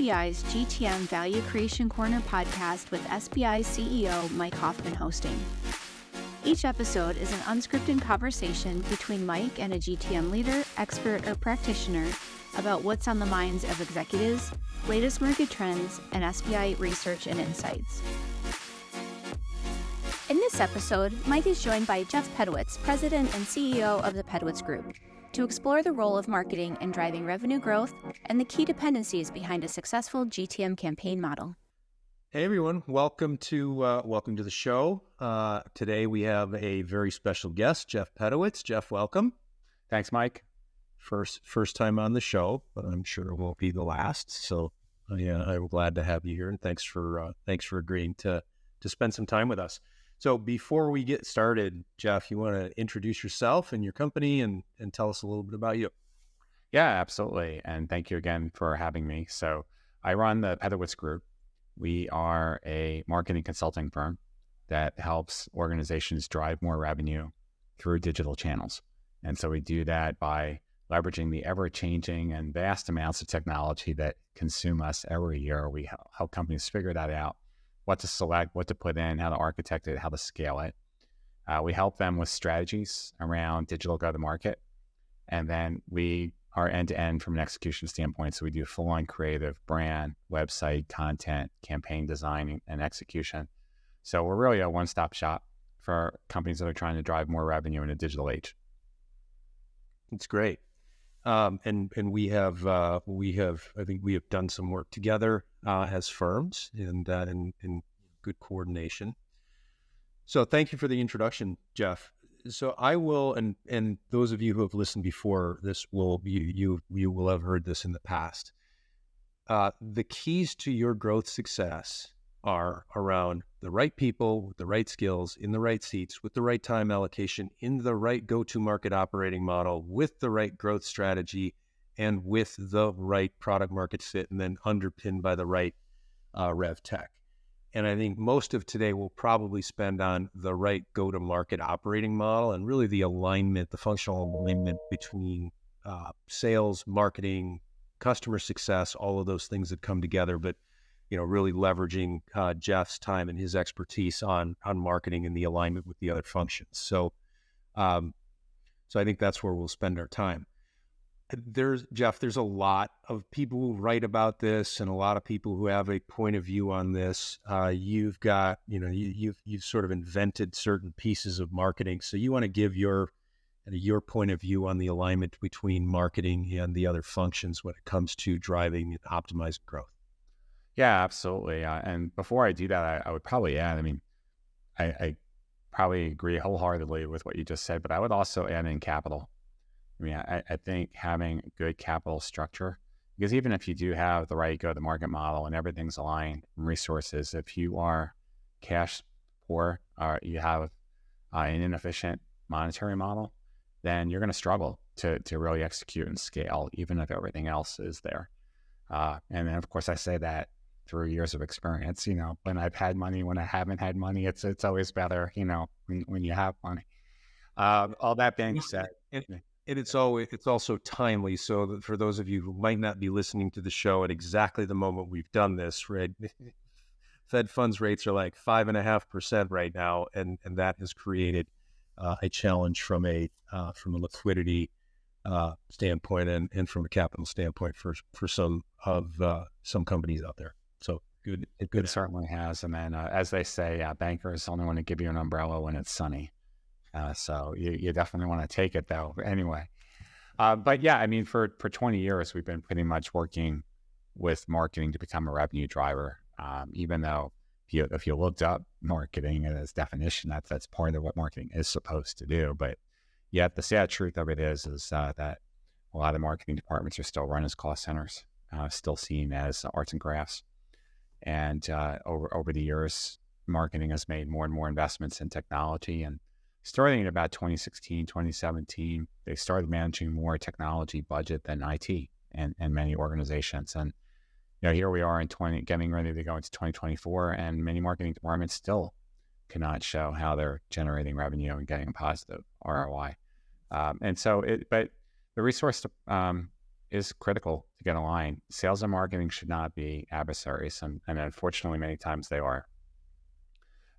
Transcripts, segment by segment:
SBI's GTM Value Creation Corner podcast with SBI CEO Mike Hoffman hosting. Each episode is an unscripted conversation between Mike and a GTM leader, expert, or practitioner about what's on the minds of executives, latest market trends, and SBI research and insights. In this episode, Mike is joined by Jeff Pedowitz, President and CEO of the Pedowitz Group, to explore the role of marketing in driving revenue growth and the key dependencies behind a successful GTM campaign model. Hey everyone, welcome to the show. Today we have a very special guest, Jeff Pedowitz. Jeff, welcome. Thanks, Mike. First time on the show, but I'm sure it won't be the last. So yeah, I'm glad to have you here, and thanks for agreeing to spend some time with us. So before we get started, Jeff, you want to introduce yourself and your company and tell us a little bit about you? Yeah, absolutely. And thank you again for having me. So I run the Pedowitz Group. We are a marketing consulting firm that helps organizations drive more revenue through digital channels. And so we do that by leveraging the ever-changing and vast amounts of technology that consume us every year. We help companies figure that out, what to select, what to put in, how to architect it, how to scale it. We help them with strategies around digital go-to-market. And then we are end-to-end from an execution standpoint. So we do full-on creative, brand, website, content, campaign design, and execution. So we're really a one-stop shop for companies that are trying to drive more revenue in a digital age. It's great. And we have I think we have done some work together as firms and in good coordination. So thank you for the introduction, Jeff. So I will, and those of you who have listened before, you will have heard this in the past. The keys to your growth success are around the right people with the right skills in the right seats with the right time allocation in the right go-to-market operating model with the right growth strategy and with the right product market fit, and then underpinned by the right rev tech. And I think most of today will probably spend on the right go-to-market operating model and really the alignment, the functional alignment between sales, marketing, customer success, all of those things that come together. But really leveraging Jeff's time and his expertise on marketing and the alignment with the other functions. So I think that's where we'll spend our time. There's a lot of people who write about this and a lot of people who have a point of view on this. You've got, you've sort of invented certain pieces of marketing. So you want to give your point of view on the alignment between marketing and the other functions when it comes to driving and optimizing growth. Yeah, absolutely. And before I do that, I would probably add, I probably agree wholeheartedly with what you just said, but I would also add in capital. I think having good capital structure, because even if you do have the right go-to-market model and everything's aligned from resources, if you are cash poor or you have an inefficient monetary model, then you're going to struggle to really execute and scale, even if everything else is there. And then, of course, I say that through years of experience, when I've had money, when I haven't had money, it's always better, when you have money. All that being said. And it's also timely. So that for those of you who might not be listening to the show at exactly the moment we've done this, right? Fed funds rates are like 5.5% right now. And that has created a challenge from a liquidity standpoint and from a capital standpoint for some companies out there. So good. It certainly has. And then, as they say, bankers only want to give you an umbrella when it's sunny. So you definitely want to take it though. Anyway, but yeah, for 20 years, we've been pretty much working with marketing to become a revenue driver. Even though if you looked up marketing and its definition, that's part of what marketing is supposed to do. But yet the sad truth of it is that a lot of marketing departments are still run as cost centers, still seen as arts and crafts. And over the years, marketing has made more and more investments in technology. And starting in about 2016, 2017, they started managing more technology budget than IT and many organizations. And here we are getting ready to go into 2024, and many marketing departments still cannot show how they're generating revenue and getting a positive ROI. But the resource is critical to get aligned. Sales and marketing should not be adversaries, and unfortunately, many times they are.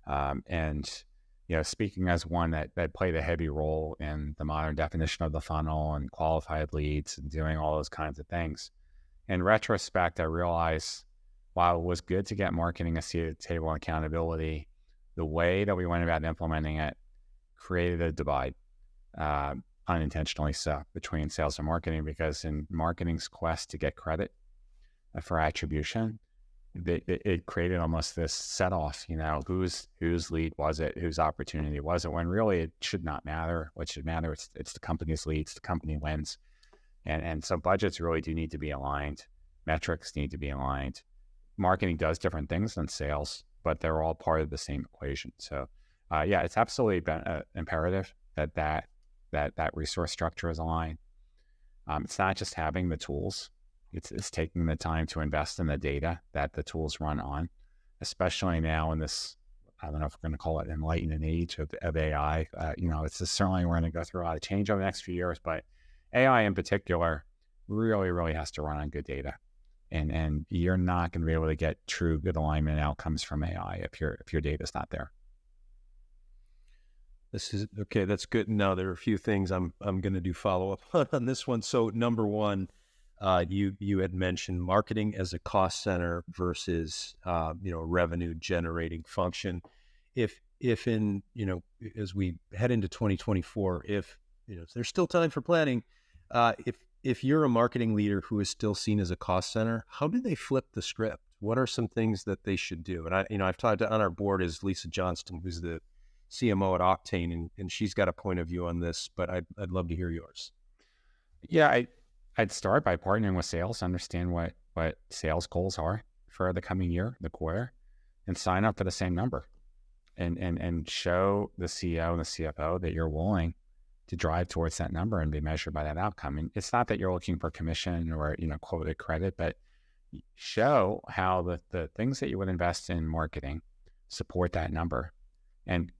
And speaking as one that played a heavy role in the modern definition of the funnel and qualified leads and doing all those kinds of things, in retrospect, I realized while it was good to get marketing a seat at the table and accountability, the way that we went about implementing it created a divide, unintentionally so, between sales and marketing, because in marketing's quest to get credit for attribution, it created almost this set off, whose lead was it, whose opportunity was it, when really it should not matter. What should matter, it's the company's leads, the company wins. And so budgets really do need to be aligned. Metrics need to be aligned. Marketing does different things than sales, but they're all part of the same equation. So it's absolutely been imperative that resource structure is aligned. It's not just having the tools. It's taking the time to invest in the data that the tools run on, especially now in this, I don't know if we're going to call it enlightened age of AI. It's certainly we're going to go through a lot of change over the next few years, but AI in particular really, really has to run on good data. And you're not going to be able to get true good alignment outcomes from AI if your data is not there. This is okay. That's good. Now there are a few things I'm going to do follow up on this one. So number one, you had mentioned marketing as a cost center versus revenue generating function. If in as we head into 2024, if there's still time for planning, if you're a marketing leader who is still seen as a cost center, how do they flip the script? What are some things that they should do? And I've talked to, on our board is Lisa Johnston, who's the CMO at Octane, and she's got a point of view on this, but I'd love to hear yours. Yeah, I'd start by partnering with sales, understand what sales goals are for the coming year, the quarter, and sign up for the same number, and show the CEO and the CFO that you're willing to drive towards that number and be measured by that outcome. And it's not that you're looking for commission or quoted credit, but show how the things that you would invest in marketing support that number, and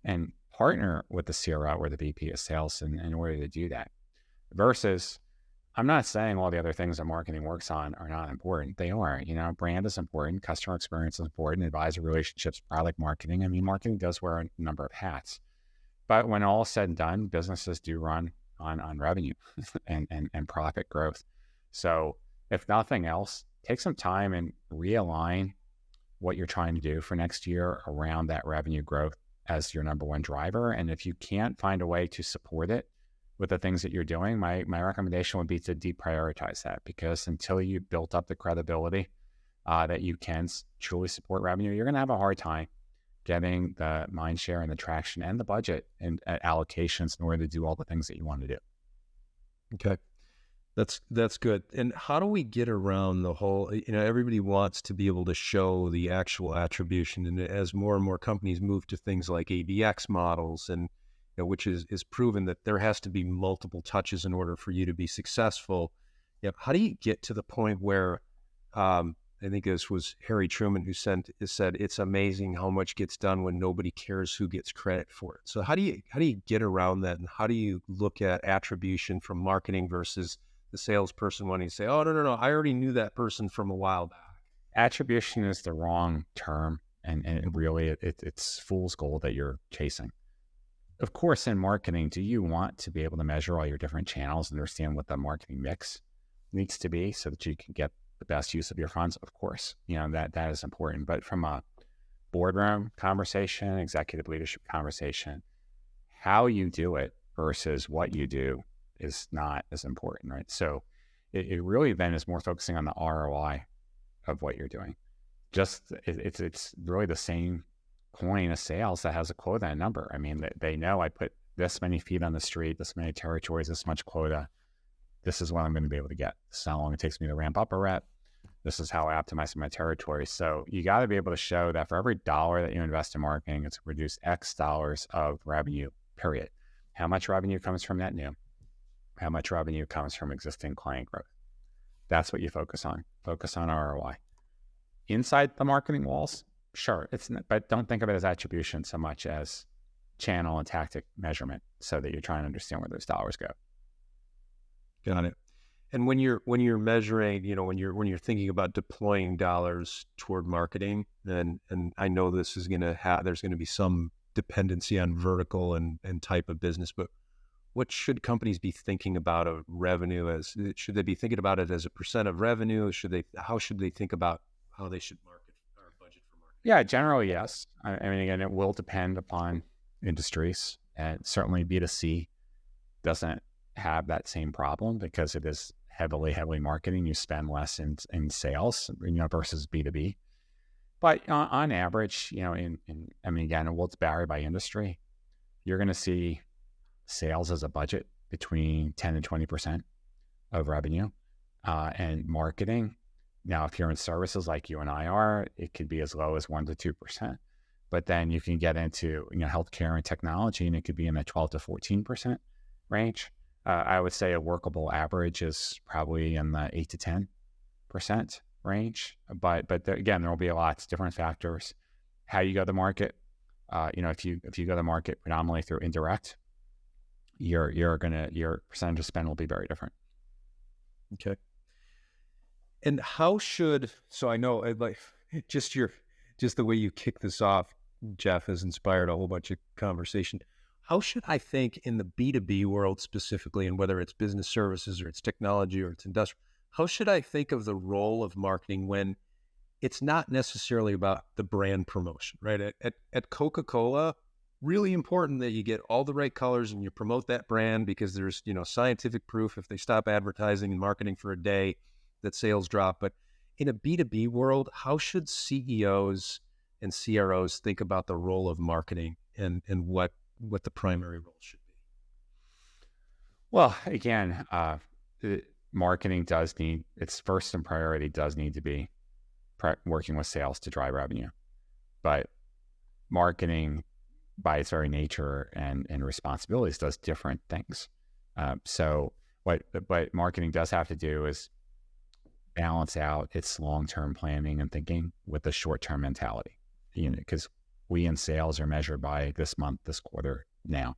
partner with the CRO or the VP of sales in order to do that. Versus, I'm not saying all the other things that marketing works on are not important. They are. Brand is important, customer experience is important, advisor relationships, product marketing. I mean, marketing does wear a number of hats. But when all is said and done, businesses do run on revenue and profit growth. So if nothing else, take some time and realign what you're trying to do for next year around that revenue growth as your number one driver. And if you can't find a way to support it with the things that you're doing, my recommendation would be to deprioritize that, because until you built up the credibility that you can truly support revenue, you're going to have a hard time getting the mind share and the traction and the budget and allocations in order to do all the things that you want to do. Okay. That's good. And how do we get around the whole, everybody wants to be able to show the actual attribution. And as more and more companies move to things like ABX models, and which is proven that there has to be multiple touches in order for you to be successful. How do you get to the point where, I think this was Harry Truman who said it's amazing how much gets done when nobody cares who gets credit for it. So how do you get around that, and how do you look at attribution from marketing versus the salesperson when you say, oh, no, I already knew that person from a while back? Attribution is the wrong term, and really it's fool's gold that you're chasing. Of course, in marketing, do you want to be able to measure all your different channels and understand what the marketing mix needs to be so that you can get the best use of your funds? Of course, that is important. But from a boardroom conversation, executive leadership conversation, how you do it versus what you do is not as important, right? So it really then is more focusing on the ROI of what you're doing. It's really the same coin of sales that has a quota and number. I mean, they know I put this many feet on the street, this many territories, this much quota. This is what I'm going to be able to get. This is how long it takes me to ramp up a rep. This is how I optimize my territory. So you got to be able to show that for every dollar that you invest in marketing, it's produced X dollars of revenue, period. How much revenue comes from net new? How much revenue comes from existing client growth? That's what you focus on. Focus on ROI. Inside the marketing walls, sure, but don't think of it as attribution so much as channel and tactic measurement, so that you're trying to understand where those dollars go. Got it. And when you're measuring, when you're thinking about deploying dollars toward marketing, and I know this is there's going to be some dependency on vertical and type of business, but what should companies be thinking about of revenue as? Should they be thinking about it as a percent of revenue? How should they think about how they should market or budget for marketing? Yeah, generally, yes. I mean, again, it will depend upon industries, and certainly B2C doesn't have that same problem because it is heavily marketing. You spend less in sales, versus B2B. But on average, I mean, again, it will vary by industry. You're going to see sales as a budget between 10 and 20% of revenue, and marketing. Now, if you're in services like you and I are, it could be as low as 1 to 2%. But then you can get into healthcare and technology, and it could be in the 12 to 14% range. I would say a workable average is probably in the 8 to 10% range. But again, there will be lots of different factors. How you go to market, if you go to market predominantly through indirect, your percentage of spend will be very different. Okay. And so I know just the way you kick this off, Jeff, has inspired a whole bunch of conversation. How should I think in the B2B world specifically, and whether it's business services or it's technology or it's industrial, how should I think of the role of marketing when it's not necessarily about the brand promotion, right? At Coca-Cola, really important that you get all the right colors and you promote that brand because there's, scientific proof if they stop advertising and marketing for a day that sales drop. But in a B2B world, how should CEOs and CROs think about the role of marketing and what the primary role should be? Well, again, marketing does need, its first and priority does need to be working with sales to drive revenue. But marketing, by its very nature and responsibilities, does different things. So what marketing does have to do is balance out its long-term planning and thinking with the short-term mentality, because we in sales are measured by this month, this quarter, now,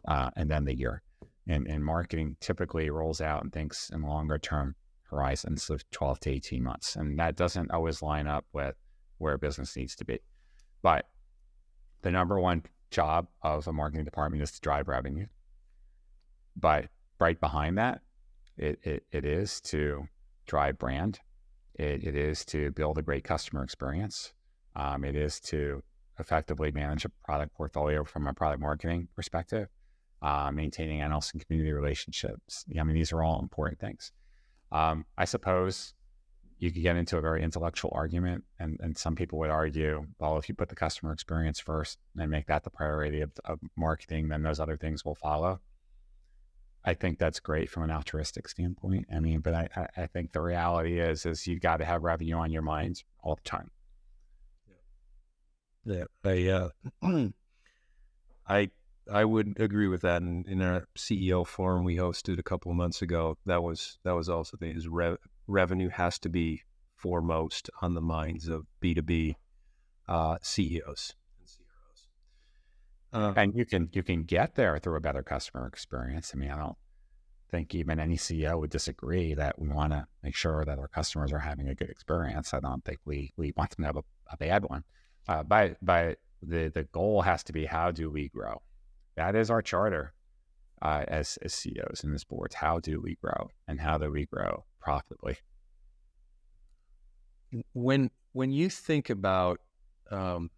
and then the year. And marketing typically rolls out and thinks in longer-term horizons of 12 to 18 months. And that doesn't always line up with where business needs to be. But the number one job of a marketing department is to drive revenue. But right behind that, it is to drive brand. It is to build a great customer experience. It is to effectively manage a product portfolio from a product marketing perspective, maintaining analyst and community relationships. I mean, these are all important things. I suppose you could get into a very intellectual argument, and some people would argue, well, if you put the customer experience first and make that the priority of marketing, then those other things will follow. I think that's great from an altruistic standpoint. I mean, but I think the reality is you've got to have revenue on your mind all the time. Yeah, I would agree with that. In our CEO forum we hosted a couple of months ago, that was also the thing, is revenue has to be foremost on the minds of B2B CEOs and CROs. And you can get there through a better customer experience. I mean, I don't think even any CEO would disagree that we want to make sure that our customers are having a good experience. I don't think we want them to have a bad one. But the goal has to be, how do we grow? That is our charter as CEOs and as boards. How do we grow, and how do we grow profitably? When you think about some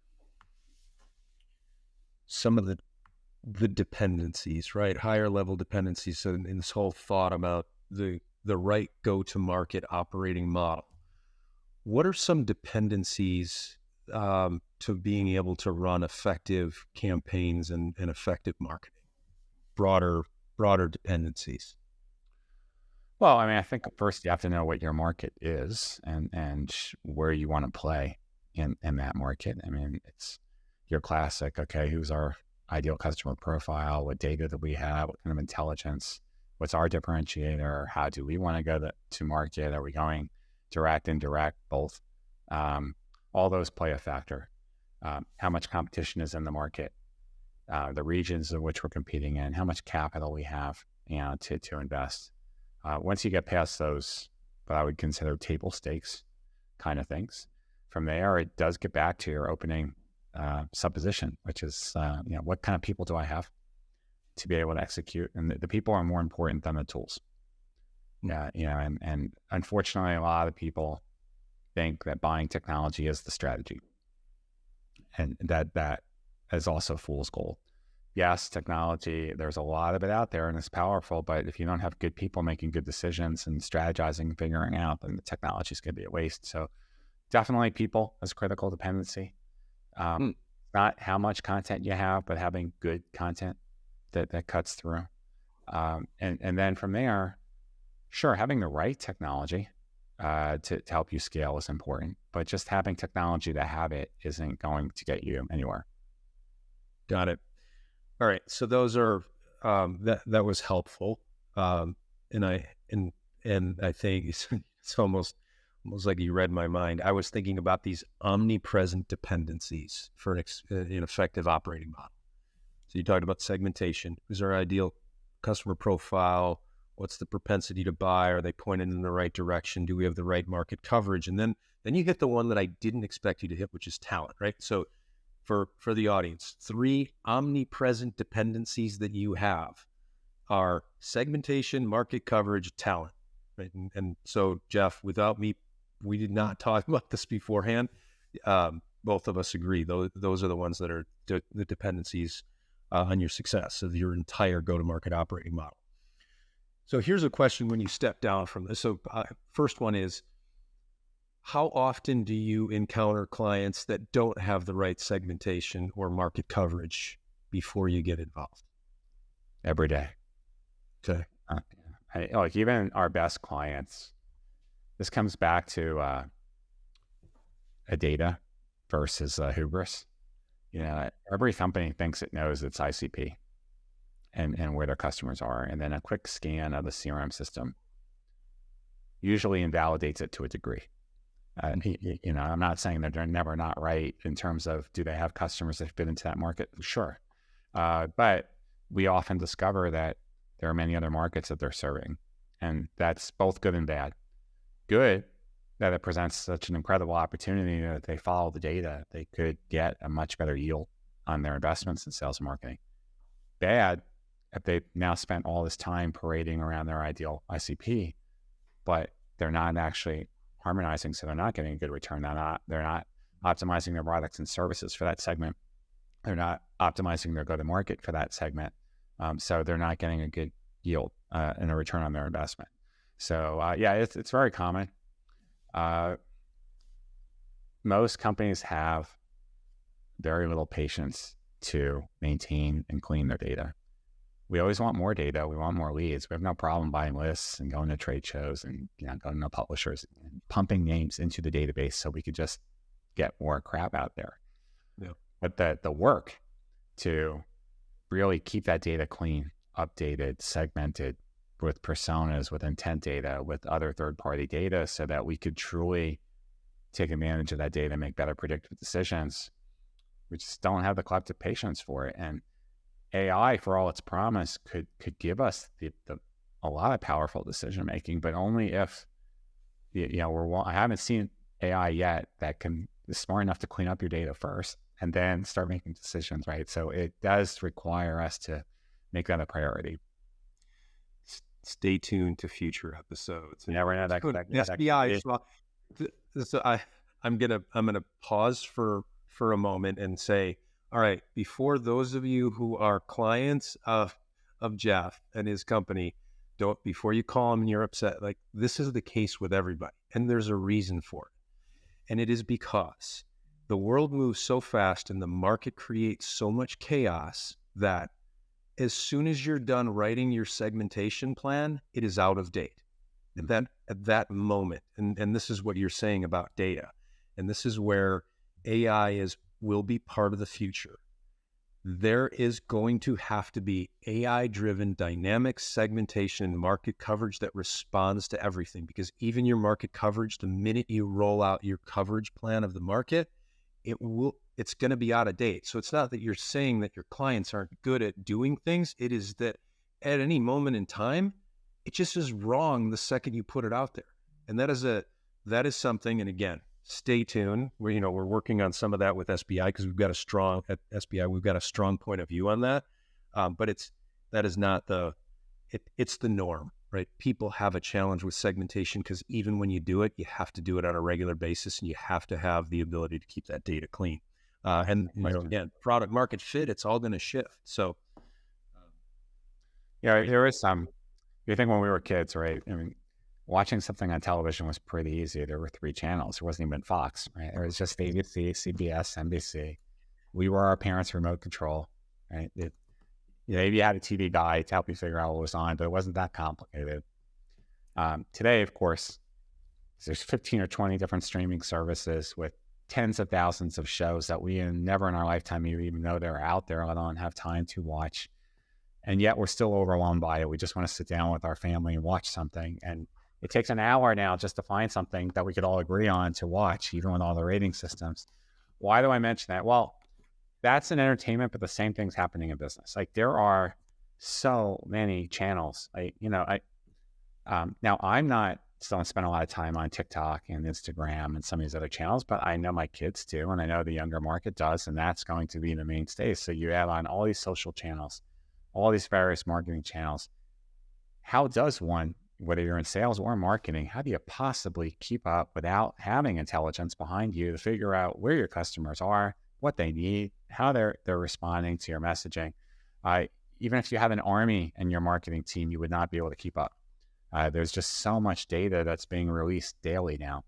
of the dependencies, right, higher level dependencies, so in this whole thought about the right go-to-market operating model, what are some dependencies to being able to run effective campaigns and effective marketing? Broader dependencies. Well, I mean, I think first you have to know what your market is and where you want to play in that market. I mean, it's your classic, okay, who's our ideal customer profile? What data do we have? What kind of intelligence? What's our differentiator? How do we want to go to market? Are we going direct, indirect, both? All those play a factor. How much competition is in the market? The regions in which we're competing in, how much capital we have, to invest. Once you get past those, what I would consider table stakes kind of things, from there, it does get back to your opening supposition, which is, what kind of people do I have to be able to execute? And the people are more important than the tools. And unfortunately, a lot of people think that buying technology is the strategy. And that is also fool's gold. Yes, technology, there's a lot of it out there and it's powerful, but if you don't have good people making good decisions and strategizing and figuring out, then the technology is going to be a waste. So definitely people as critical dependency. Not how much content you have, but having good content that cuts through. And then from there, sure, having the right technology to help you scale is important, but just having technology to have it isn't going to get you anywhere. Got it. All right. So those are, that was helpful. And I think it's almost like you read my mind. I was thinking about these omnipresent dependencies for an effective operating model. So you talked about segmentation. Who's our ideal customer profile? What's the propensity to buy? Are they pointed in the right direction? Do we have the right market coverage? And then you hit the one that I didn't expect you to hit, which is talent, right? So for the audience, 3 omnipresent dependencies that you have are segmentation, market coverage, talent, right? And so, Jeff, without me, we did not talk about this beforehand. Both of us agree. Those are the ones that are the dependencies on your success of your entire go-to-market operating model. So here's a question when you step down from this. So first one is, how often do you encounter clients that don't have the right segmentation or market coverage before you get involved? Every day. Okay. Like even our best clients, this comes back to a data versus hubris. Every company thinks it knows its ICP and where their customers are. And then a quick scan of the CRM system usually invalidates it to a degree. I'm not saying that they're never not right in terms of, do they have customers that fit into that market? Sure. But we often discover that there are many other markets that they're serving, and that's both good and bad. Good, that it presents such an incredible opportunity that if they follow the data, they could get a much better yield on their investments in sales and marketing. Bad, if they've now spent all this time parading around their ideal ICP, but they're not actually harmonizing, so they're not getting a good return. They're not optimizing their products and services for that segment. They're not optimizing their go-to-market for that segment. So they're not getting a good yield and a return on their investment. So it's very common. Most companies have very little patience to maintain and clean their data. We always want more data. We want more leads. We have no problem buying lists and going to trade shows and going to publishers and pumping names into the database so we could just get more crap out there. Yeah. But the work to really keep that data clean, updated, segmented with personas, with intent data, with other third-party data, so that we could truly take advantage of that data and make better predictive decisions. We just don't have the collective patience for it. And AI, for all its promise, could give us a lot of powerful decision making, but only if I haven't seen AI yet that is smart enough to clean up your data first and then start making decisions, right? So it does require us to make that a priority. Stay tuned to future episodes. Yeah, we're not SBI. So I'm gonna pause for a moment and say, all right, before those of you who are clients of Jeff and his company, before you call him and you're upset, like, this is the case with everybody, and there's a reason for it. And it is because the world moves so fast and the market creates so much chaos that as soon as you're done writing your segmentation plan, it is out of date. And then at that moment, and this is what you're saying about data, and this is where AI will be part of the future. There is going to have to be AI-driven dynamic segmentation and market coverage that responds to everything, because even your market coverage, the minute you roll out your coverage plan of the market, it's going to be out of date. So it's not that you're saying that your clients aren't good at doing things. It is that at any moment in time, it just is wrong the second you put it out there. And that is something, and again, stay tuned. We're working on some of that with SBI because we've got a strong point of view on that. But it's the norm, right? People have a challenge with segmentation because even when you do it, you have to do it on a regular basis, and you have to have the ability to keep that data clean. And again, product market fit, it's all going to shift. So, there is some. You think when we were kids, right? I mean, watching something on television was pretty easy. There were 3 channels. There wasn't even Fox, right? It was just ABC, CBS, NBC. We were our parents' remote control, right? Maybe you had a TV guide to help you figure out what was on, but it wasn't that complicated. Today, of course, there's 15 or 20 different streaming services with tens of thousands of shows that we never in our lifetime even know they're out there, let alone have time to watch. And yet we're still overwhelmed by it. We just want to sit down with our family and watch something. And it takes an hour now just to find something that we could all agree on to watch, even with all the rating systems. Why do I mention that? Well, that's in entertainment, but the same thing's happening in business. Like, there are so many channels. Now I'm not don't spend a lot of time on TikTok and Instagram and some of these other channels, but I know my kids do, and I know the younger market does, and that's going to be the mainstay. So you add on all these social channels, all these various marketing channels. How does one, whether you're in sales or marketing, how do you possibly keep up without having intelligence behind you to figure out where your customers are, what they need, how they're responding to your messaging? Even if you have an army in your marketing team, you would not be able to keep up. There's just so much data that's being released daily now.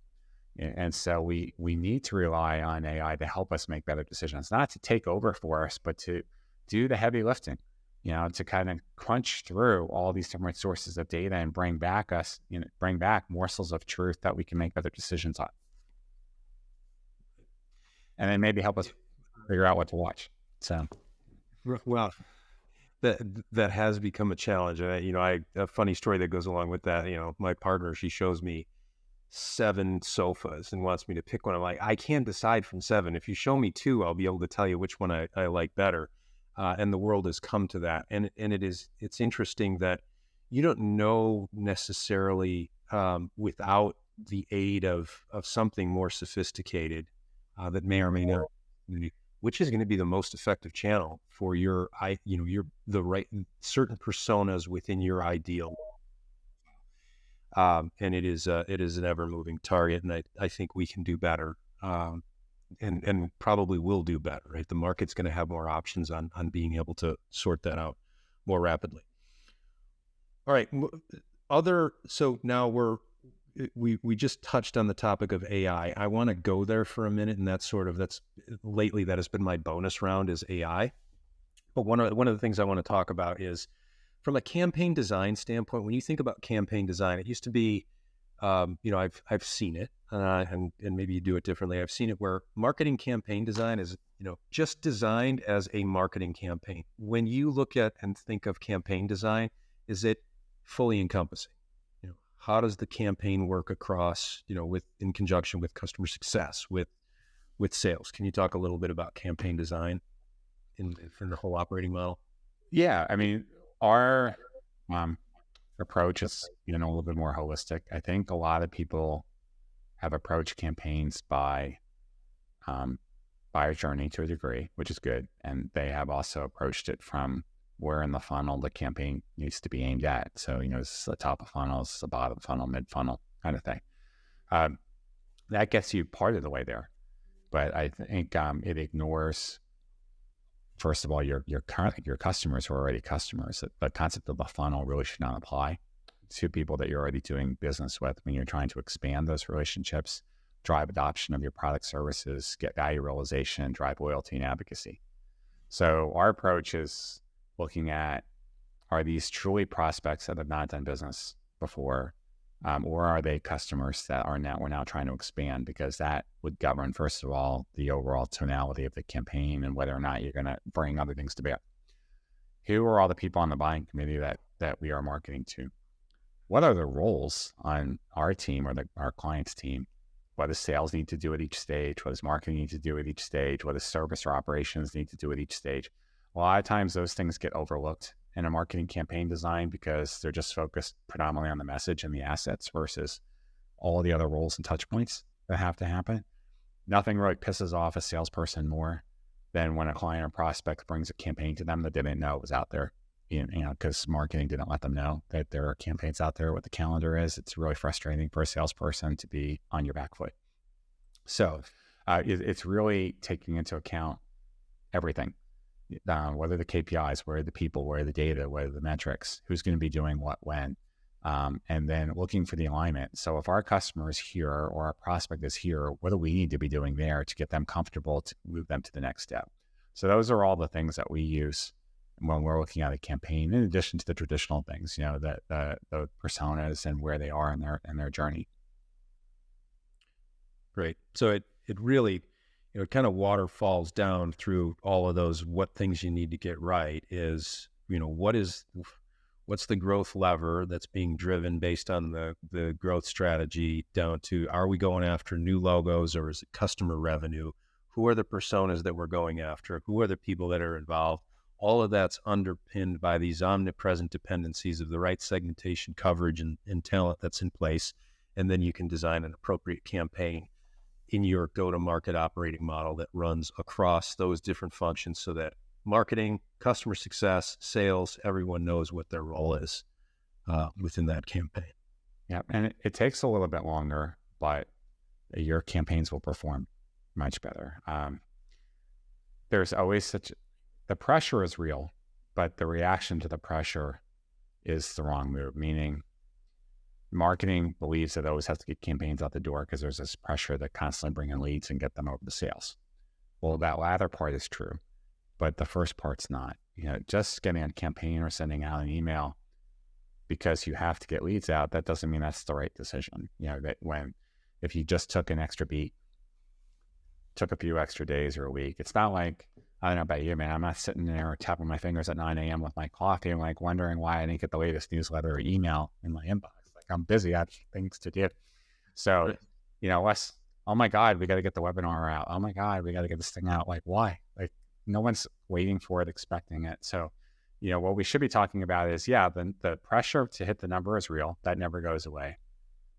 And so we need to rely on AI to help us make better decisions, not to take over for us, but to do the heavy lifting, to kind of crunch through all these different sources of data and bring back morsels of truth that we can make better decisions on. And then maybe help us figure out what to watch. So, well, that has become a challenge. A funny story that goes along with that. My partner, she shows me 7 sofas and wants me to pick one. I'm like, I can't decide from 7. If you show me 2, I'll be able to tell you which one I like better. And the world has come to that. And it's interesting that you don't know necessarily without the aid of something more sophisticated that may or may not, which is going to be the most effective channel for the right certain personas within your ideal. And it is an ever moving target. And I think we can do better. And probably will do better, right? The market's going to have more options on being able to sort that out more rapidly. All right. So now we just touched on the topic of AI. I want to go there for a minute, and that's lately that has been my bonus round is AI. But one of the things I want to talk about is from a campaign design standpoint. When you think about campaign design, it used to be, I've seen it, and maybe you do it differently. I've seen it where marketing campaign design is, just designed as a marketing campaign. When you look at and think of campaign design, is it fully encompassing? How does the campaign work across, in conjunction with customer success, with sales? Can you talk a little bit about campaign design in the whole operating model? Yeah, I mean, our approach is, a little bit more holistic. I think a lot of people have approached campaigns by buyer journey to a degree, which is good. And they have also approached it from where in the funnel the campaign needs to be aimed at. So, it's the top of funnel, it's the bottom funnel, mid funnel kind of thing. That gets you part of the way there. But I think it ignores, first of all, your customers who are already customers. The concept of the funnel really should not apply to people that you're already doing business with when you're trying to expand those relationships, drive adoption of your product services, get value realization, drive loyalty and advocacy. So our approach is looking at, are these truly prospects that have not done business before, or are they customers that we're now trying to expand? Because that would govern, first of all, the overall tonality of the campaign and whether or not you're going to bring other things to bear. Who are all the people on the buying committee that we are marketing to? What are the roles on our team or our client's team? What does sales need to do at each stage? What does marketing need to do at each stage? What does service or operations need to do at each stage? A lot of times those things get overlooked in a marketing campaign design because they're just focused predominantly on the message and the assets versus all the other roles and touch points that have to happen. Nothing really pisses off a salesperson more than when a client or prospect brings a campaign to them that they didn't know was out there, because marketing didn't let them know that there are campaigns out there, what the calendar is. It's really frustrating for a salesperson to be on your back foot. So it's really taking into account everything, whether the KPIs, where are the people, where are the data, what are the metrics, who's going to be doing what when, and then looking for the alignment. So if our customer is here or our prospect is here, what do we need to be doing there to get them comfortable to move them to the next step? So those are all the things that we use when we're looking at a campaign, in addition to the traditional things, the personas and where they are in their journey. Great. So it really, it kind of waterfalls down through all of those, what things you need to get right is, what's the growth lever that's being driven based on the growth strategy, down to, are we going after new logos or is it customer revenue? Who are the personas that we're going after? Who are the people that are involved? All of that's underpinned by these omnipresent dependencies of the right segmentation, coverage, and talent that's in place. And then you can design an appropriate campaign in your go-to-market operating model that runs across those different functions so that marketing, customer success, sales, everyone knows what their role is within that campaign. Yeah, and it takes a little bit longer, but your campaigns will perform much better. There's always the pressure is real, but the reaction to the pressure is the wrong move, meaning marketing believes that it always has to get campaigns out the door because there's this pressure to constantly bring in leads and get them over to sales. Well, that latter part is true, but the first part's not. Just getting a campaign or sending out an email because you have to get leads out, that doesn't mean that's the right decision. If you just took an extra beat, took a few extra days or a week, it's not like, I don't know about you, man, I'm not sitting there tapping my fingers at 9 a.m. with my coffee and wondering why I didn't get the latest newsletter or email in my inbox. I'm busy, I have things to do. So, less, oh my God, we got to get the webinar out. Oh my God, we got to get this thing out. Why? No one's waiting for it, expecting it. So, what we should be talking about is, the pressure to hit the number is real. That never goes away.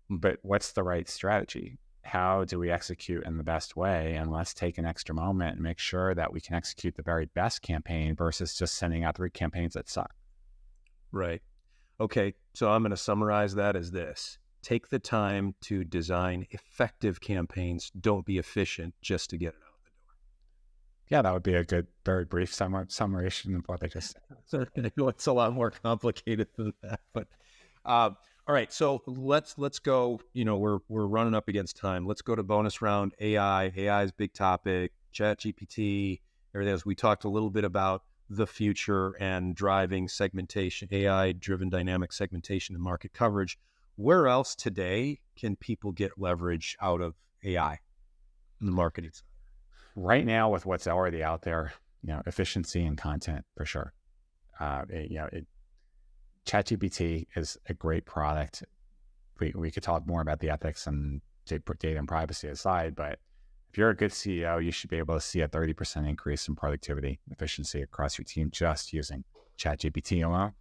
But what's the right strategy? How do we execute in the best way? And let's take an extra moment and make sure that we can execute the very best campaign versus just sending out 3 campaigns that suck. Right. Okay, so I'm going to summarize that as this. Take the time to design effective campaigns. Don't be efficient just to get it out the door. Yeah, that would be a good, very brief summation of what I just said. I know it's a lot more complicated than that, but all right. So let's go. We're running up against time. Let's go to bonus round. AI is big topic. ChatGPT, everything else. We talked a little bit about the future and driving segmentation, AI-driven dynamic segmentation and market coverage. Where else today can people get leverage out of AI in the marketing side? Right now, with what's already out there, efficiency and content for sure. ChatGPT is a great product. We could talk more about the ethics and data and privacy aside, but if you're a good CEO, you should be able to see a 30% increase in productivity, efficiency across your team just using ChatGPT alone.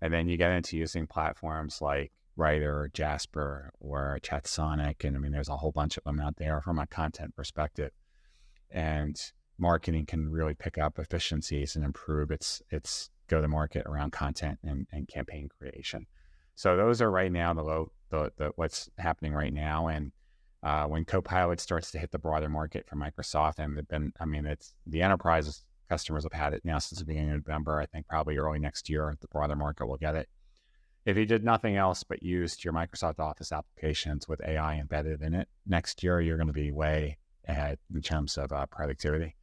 And then you get into using platforms like Writer, Jasper, or ChatSonic. And there's a whole bunch of them out there from a content perspective. And marketing can really pick up efficiencies and improve its go-to-market around content and campaign creation. So those are right now the what's happening right now. And when Copilot starts to hit the broader market for Microsoft, and it's the enterprise customers have had it now since the beginning of November. I think probably early next year, the broader market will get it. If you did nothing else but used your Microsoft Office applications with AI embedded in it, next year you're going to be way ahead in terms of productivity.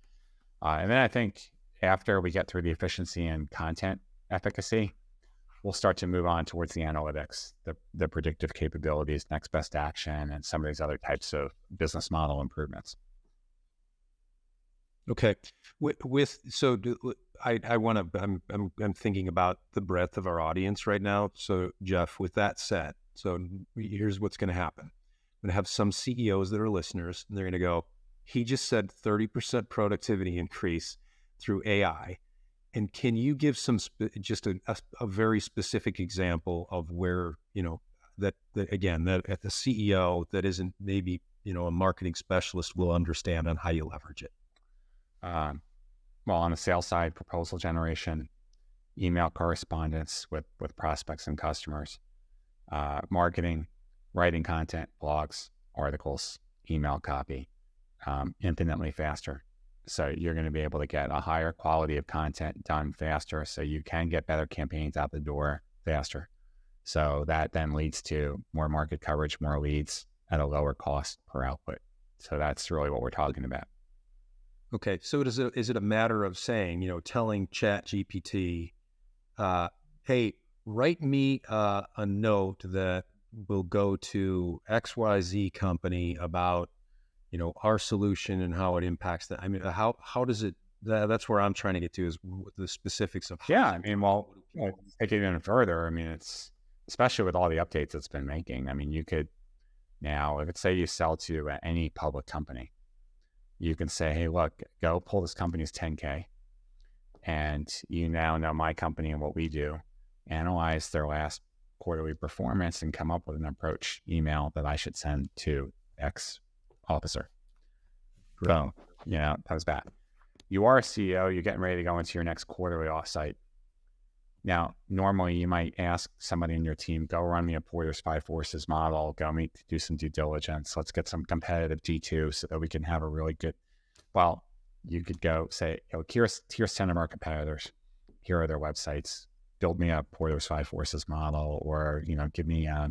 And then I think after we get through the efficiency and content efficacy, we'll start to move on towards the analytics, the predictive capabilities, next best action, and some of these other types of business model improvements. Okay. I'm thinking about the breadth of our audience right now. So Jeff, with that said, so here's what's going to happen. I'm going to have some CEOs that are listeners, and they're going to go, he just said 30% productivity increase through AI. And can you give some just a very specific example of where, that again, that at the CEO that isn't maybe, a marketing specialist will understand on how you leverage it? Well, on the sales side, proposal generation, email correspondence with prospects and customers, marketing, writing content, blogs, articles, email copy, infinitely faster. So you're going to be able to get a higher quality of content done faster, so you can get better campaigns out the door faster. So that then leads to more market coverage, more leads at a lower cost per output. So that's really what we're talking about. Okay. So is it a matter of saying, telling ChatGPT, hey, write me a note that will go to XYZ company about, our solution and how it impacts that? I mean, how does it, that's where I'm trying to get to, is the specifics of how. Yeah. I mean, well, take it even further. I mean, it's, especially with all the updates it's been making. I mean, you could now, if it's say you sell to any public company, you can say, hey, look, go pull this company's 10K. And you now know my company and what we do, analyze their last quarterly performance and come up with an approach email that I should send to X officer. Boom. Comes back. You are a CEO, you're getting ready to go into your next quarterly offsite. Now, normally you might ask somebody in your team, go run me a Porter's 5 Forces model, do some due diligence. Let's get some competitive G2 so that we can have a really good, well, you could go say, here's 10 of our competitors. Here are their websites. Build me a Porter's 5 Forces model, or, give me a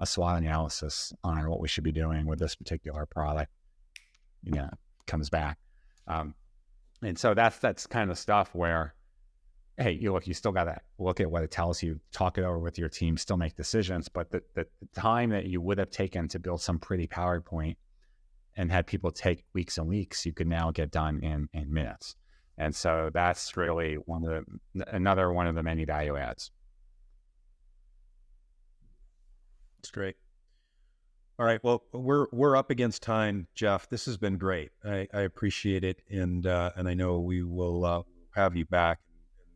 SWOT analysis on what we should be doing with this particular product. Comes back. And so that's kind of stuff where, hey, you still got to look at what it tells you, talk it over with your team, still make decisions. But the time that you would have taken to build some pretty PowerPoint and had people take weeks and weeks, you could now get done in minutes. And so that's really another one of the many value adds. That's great. All right. Well, we're up against time, Jeff. This has been great. I appreciate it, and I know we will have you back.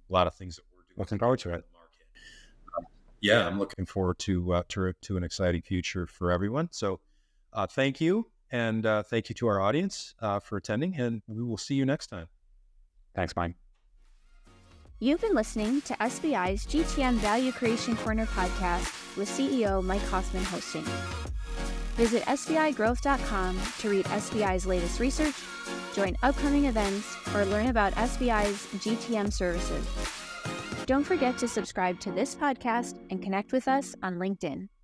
A lot of things that we're doing. Looking forward to it. Yeah, I'm looking forward to an exciting future for everyone. So, thank you, and thank you to our audience for attending, and we will see you next time. Thanks, Mike. You've been listening to SBI's GTM Value Creation Corner podcast with CEO Mike Hoffman hosting. Visit sbigrowth.com to read SBI's latest research, join upcoming events, or learn about SBI's GTM services. Don't forget to subscribe to this podcast and connect with us on LinkedIn.